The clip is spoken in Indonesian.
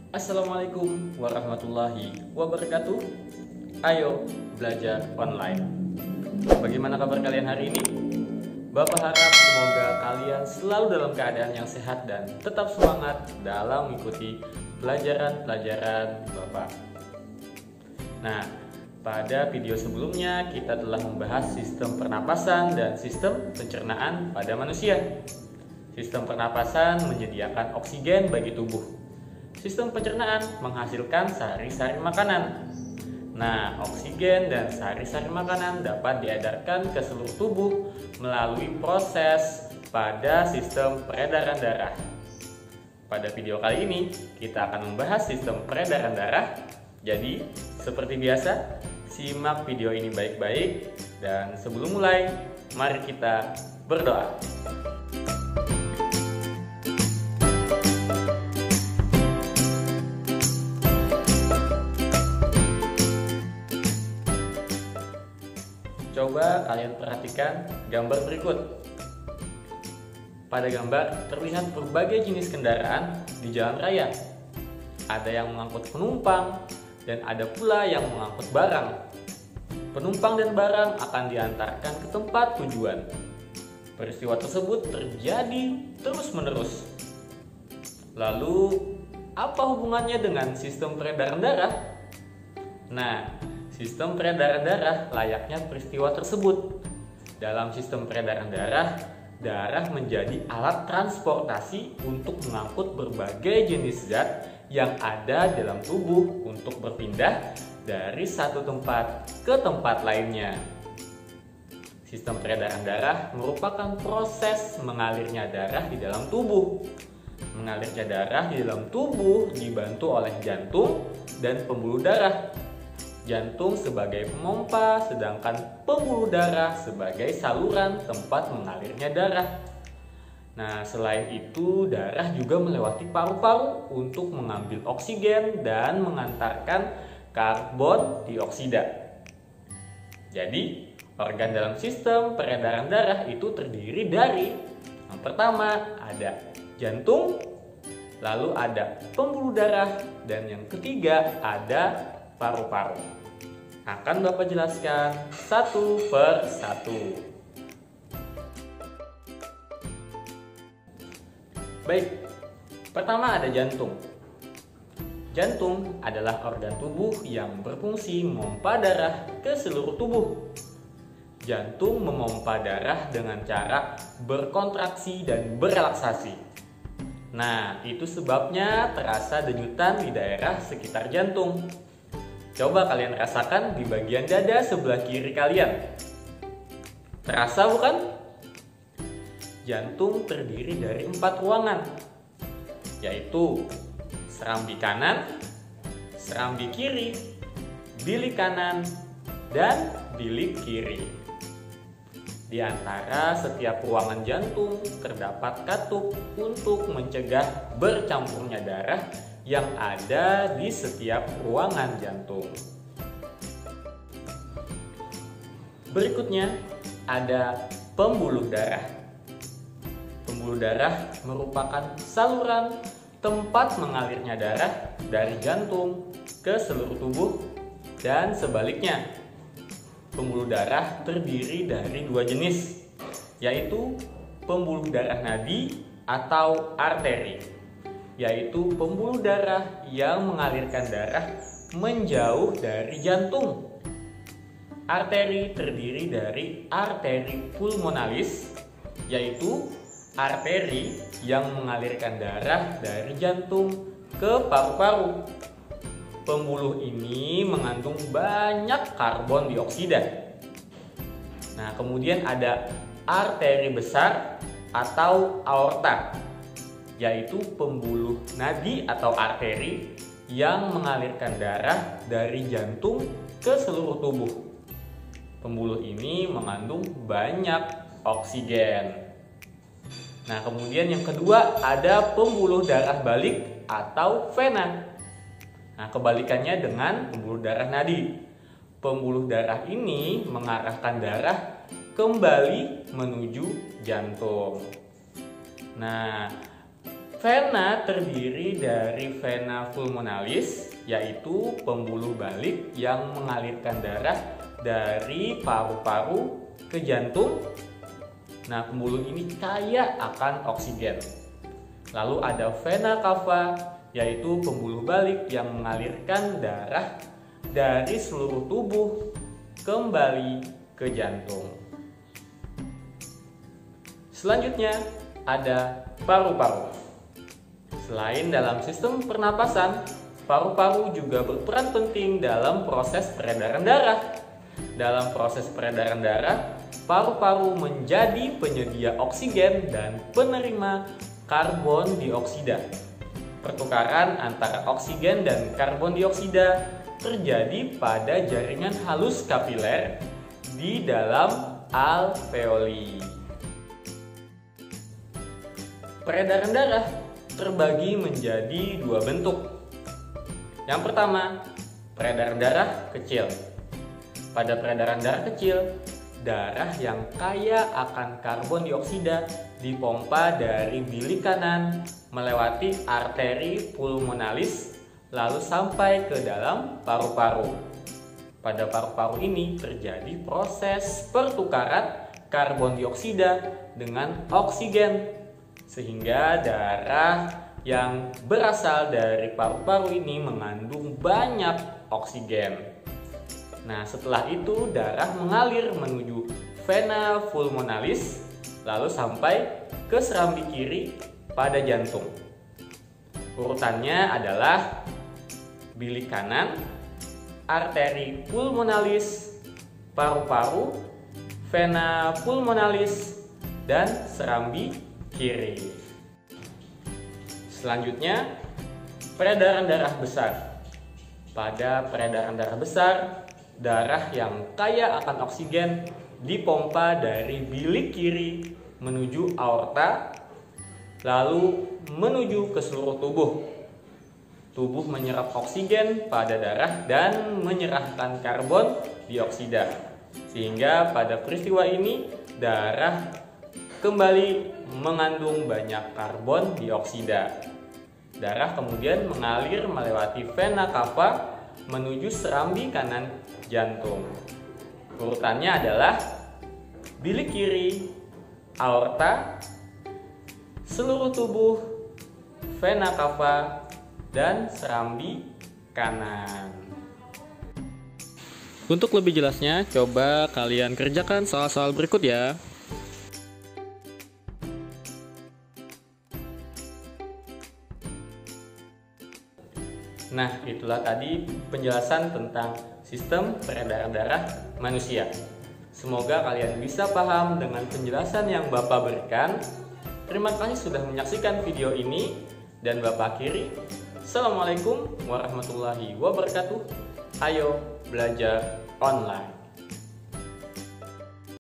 Assalamualaikum warahmatullahi wabarakatuh. Ayo belajar online. Bagaimana kabar kalian hari ini? Bapak harap semoga kalian selalu dalam keadaan yang sehat dan tetap semangat dalam mengikuti pelajaran-pelajaran Bapak. Nah, pada video sebelumnya kita telah membahas sistem pernapasan dan sistem pencernaan pada manusia. Sistem pernapasan menyediakan oksigen bagi tubuh. Sistem pencernaan menghasilkan sari-sari makanan. Nah, oksigen dan sari-sari makanan dapat diedarkan ke seluruh tubuh melalui proses pada sistem peredaran darah. Pada video kali ini, kita akan membahas sistem peredaran darah. Jadi, seperti biasa, simak video ini baik-baik. Dan sebelum mulai, mari kita berdoa. Coba kalian perhatikan gambar berikut. Pada gambar terlihat berbagai jenis kendaraan di jalan raya. Ada yang mengangkut penumpang dan ada pula yang mengangkut barang. Penumpang dan barang akan diantarkan ke tempat tujuan. Peristiwa tersebut terjadi terus-menerus. Lalu, apa hubungannya dengan sistem peredaran darah? Nah, sistem peredaran darah layaknya peristiwa tersebut. Dalam sistem peredaran darah, darah menjadi alat transportasi untuk mengangkut berbagai jenis zat yang ada dalam tubuh untuk berpindah dari satu tempat ke tempat lainnya. Sistem peredaran darah merupakan proses mengalirnya darah di dalam tubuh. Mengalirnya darah di dalam tubuh dibantu oleh jantung dan pembuluh darah. Jantung sebagai pemompa, sedangkan pembuluh darah sebagai saluran tempat mengalirnya darah. Nah, selain itu, darah juga melewati paru-paru untuk mengambil oksigen dan mengantarkan karbon dioksida. Jadi, organ dalam sistem peredaran darah itu terdiri dari yang pertama ada jantung, lalu ada pembuluh darah, dan yang ketiga ada paru-paru. Akan Bapak jelaskan satu per satu. Baik, pertama ada jantung. Jantung adalah organ tubuh yang berfungsi memompa darah ke seluruh tubuh. Jantung memompa darah dengan cara berkontraksi dan berelaksasi. Nah, itu sebabnya terasa denyutan di daerah sekitar jantung. Coba kalian rasakan di bagian dada sebelah kiri kalian. Terasa bukan? Jantung terdiri dari 4 ruangan, yaitu serambi kanan, serambi kiri, bilik kanan, dan bilik kiri. Di antara setiap ruangan jantung terdapat katup untuk mencegah bercampurnya darah yang ada di setiap ruangan jantung. Berikutnya ada pembuluh darah. Pembuluh darah merupakan saluran tempat mengalirnya darah dari jantung ke seluruh tubuh dan sebaliknya. Pembuluh darah terdiri dari 2 jenis, yaitu pembuluh darah nadi atau arteri, yaitu pembuluh darah yang mengalirkan darah menjauh dari jantung. Arteri terdiri dari arteri pulmonalis, yaitu arteri yang mengalirkan darah dari jantung ke paru-paru. Pembuluh ini mengandung banyak karbon dioksida. Nah, kemudian ada arteri besar atau aorta, yaitu pembuluh nadi atau arteri yang mengalirkan darah dari jantung ke seluruh tubuh. Pembuluh ini mengandung banyak oksigen. Nah, kemudian yang kedua ada pembuluh darah balik atau vena. Nah, kebalikannya dengan pembuluh darah nadi. Pembuluh darah ini mengarahkan darah kembali menuju jantung. Nah, Vena terdiri dari vena pulmonalis, yaitu pembuluh balik yang mengalirkan darah dari paru-paru ke jantung. Nah, pembuluh ini kaya akan oksigen. Lalu ada vena cava, yaitu pembuluh balik yang mengalirkan darah dari seluruh tubuh kembali ke jantung. Selanjutnya ada paru-paru. Selain dalam sistem pernapasan, paru-paru juga berperan penting dalam proses peredaran darah. Dalam proses peredaran darah, paru-paru menjadi penyedia oksigen dan penerima karbon dioksida. Pertukaran antara oksigen dan karbon dioksida terjadi pada jaringan halus kapiler di dalam alveoli. Peredaran darah terbagi menjadi dua bentuk. Yang pertama, peredaran darah kecil. Pada peredaran darah kecil, darah yang kaya akan karbon dioksida dipompa dari bilik kanan melewati arteri pulmonalis lalu sampai ke dalam paru-paru. Pada paru-paru ini terjadi proses pertukaran karbon dioksida dengan oksigen, sehingga darah yang berasal dari paru-paru ini mengandung banyak oksigen. Nah, setelah itu darah mengalir menuju vena pulmonalis lalu sampai ke serambi kiri pada jantung. Urutannya adalah bilik kanan, arteri pulmonalis, paru-paru, vena pulmonalis, dan serambi kiri. Selanjutnya, peredaran darah besar. Pada peredaran darah besar, darah yang kaya akan oksigen dipompa dari bilik kiri menuju aorta, lalu menuju ke seluruh tubuh. Tubuh menyerap oksigen pada darah dan menyerahkan karbon dioksida. Sehingga pada peristiwa ini, darah kembali mengandung banyak karbon dioksida. Darah kemudian mengalir melewati vena cava menuju serambi kanan jantung. Urutannya adalah bilik kiri, aorta, seluruh tubuh, vena cava, dan serambi kanan. Untuk lebih jelasnya, coba kalian kerjakan soal-soal berikut ya. Nah, itulah tadi penjelasan tentang sistem peredaran darah manusia. Semoga kalian bisa paham dengan penjelasan yang Bapak berikan. Terima kasih sudah menyaksikan video ini, dan Bapak akhiri. Assalamualaikum warahmatullahi wabarakatuh. Ayo belajar online.